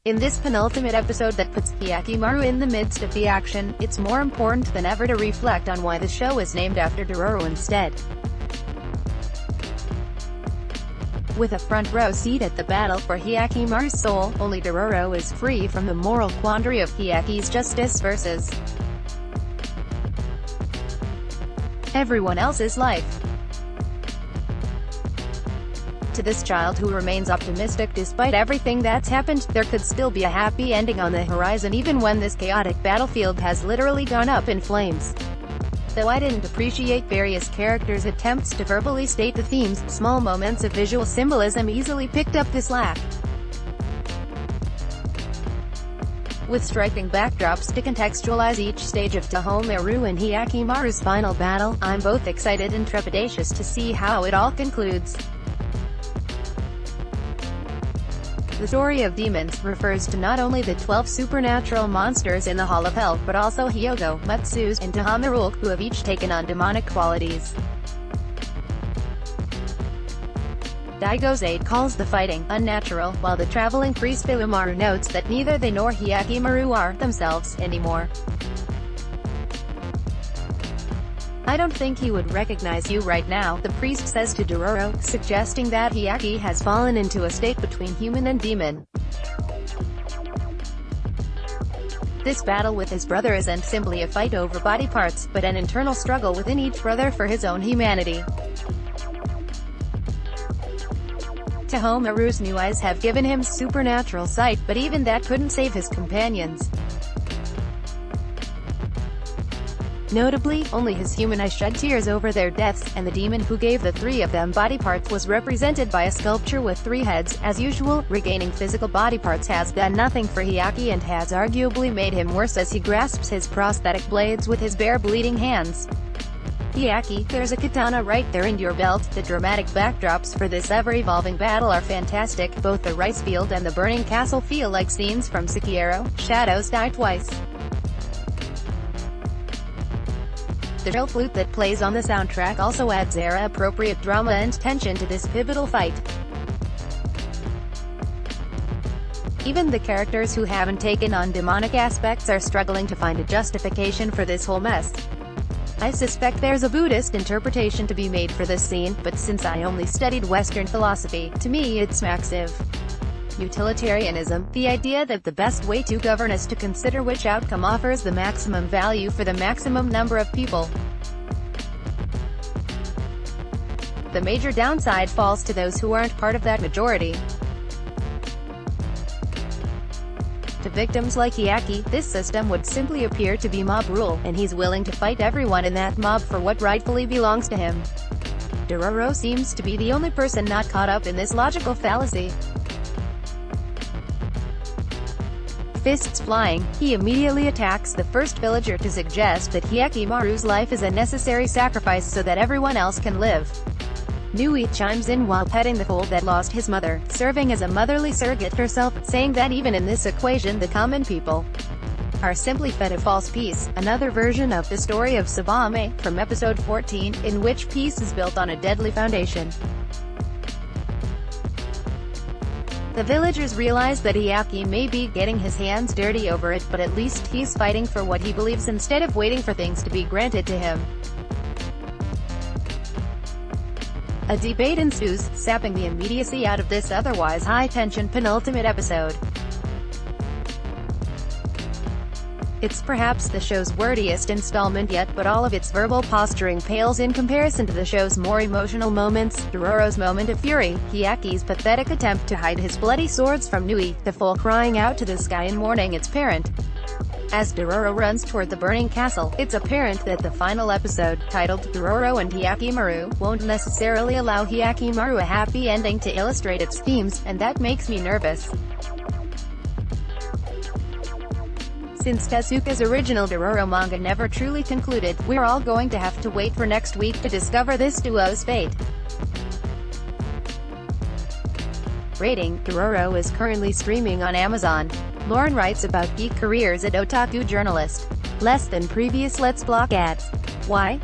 In this penultimate episode that puts Hyakkimaru in the midst of the action, it's more important than ever to reflect on why the show is named after Dororo instead. With a front row seat at the battle for Hyakkimaru's soul, only Dororo is free from the moral quandary of Hyakki's justice versus everyone else's life. To this child who remains optimistic despite everything that's happened, there could still be a happy ending on the horizon even when this chaotic battlefield has literally gone up in flames. Though I didn't appreciate various characters' attempts to verbally state the themes, small moments of visual symbolism easily picked up the slack. With striking backdrops to contextualize each stage of Hyakkimaru and Hyakkimaru's final battle, I'm both excited and trepidatious to see how it all concludes. The story of demons refers to not only the 12 supernatural monsters in the Hall of Hell, but also Hyogo, Matsu's, and Tahamarul, who have each taken on demonic qualities. Daigo's aide calls the fighting unnatural, while the traveling priest Hyakkimaru notes that neither they nor Hyakkimaru are themselves anymore. "I don't think he would recognize you right now," the priest says to Dororo, suggesting that Hyakki has fallen into a state between human and demon. This battle with his brother isn't simply a fight over body parts, but an internal struggle within each brother for his own humanity. Tahomaru's new eyes have given him supernatural sight, but even that couldn't save his companions. Notably, only his human eyes shed tears over their deaths, and the demon who gave the three of them body parts was represented by a sculpture with 3 heads. As usual, regaining physical body parts has done nothing for Hyakki and has arguably made him worse as he grasps his prosthetic blades with his bare bleeding hands. "Hyakki, there's a katana right there in your belt." The dramatic backdrops for this ever-evolving battle are fantastic. Both the rice field and the burning castle feel like scenes from Sekiro, Shadows Die Twice. The shrill flute that plays on the soundtrack also adds era-appropriate drama and tension to this pivotal fight. Even the characters who haven't taken on demonic aspects are struggling to find a justification for this whole mess. I suspect there's a Buddhist interpretation to be made for this scene, but since I only studied Western philosophy, to me it smacks of utilitarianism, the idea that the best way to govern is to consider which outcome offers the maximum value for the maximum number of people. The major downside falls to those who aren't part of that majority. To victims like Hyakki, this system would simply appear to be mob rule, and he's willing to fight everyone in that mob for what rightfully belongs to him. Dororo seems to be the only person not caught up in this logical fallacy. Fists flying, he immediately attacks the first villager to suggest that Hyakkimaru's life is a necessary sacrifice so that everyone else can live. Nui chimes in while petting the foal that lost his mother, serving as a motherly surrogate herself, saying that even in this equation the common people are simply fed a false peace, another version of the story of Sabame, from episode 14, in which peace is built on a deadly foundation. The villagers realize that Hyakki may be getting his hands dirty over it, but at least he's fighting for what he believes instead of waiting for things to be granted to him. A debate ensues, sapping the immediacy out of this otherwise high-tension penultimate episode. It's perhaps the show's wordiest installment yet, but all of its verbal posturing pales in comparison to the show's more emotional moments. Dororo's moment of fury, Hyakki's pathetic attempt to hide his bloody swords from Nui, the foal crying out to the sky in mourning its parent. As Dororo runs toward the burning castle, it's apparent that the final episode, titled Dororo and Hyakkimaru, won't necessarily allow Hyakkimaru a happy ending to illustrate its themes, and that makes me nervous. Since Tezuka's original Dororo manga never truly concluded, we're all going to have to wait for next week to discover this duo's fate. Rating: Dororo is currently streaming on Amazon. Lauren writes about geek careers at Otaku Journalist. Less than previous Let's Block ads. Why?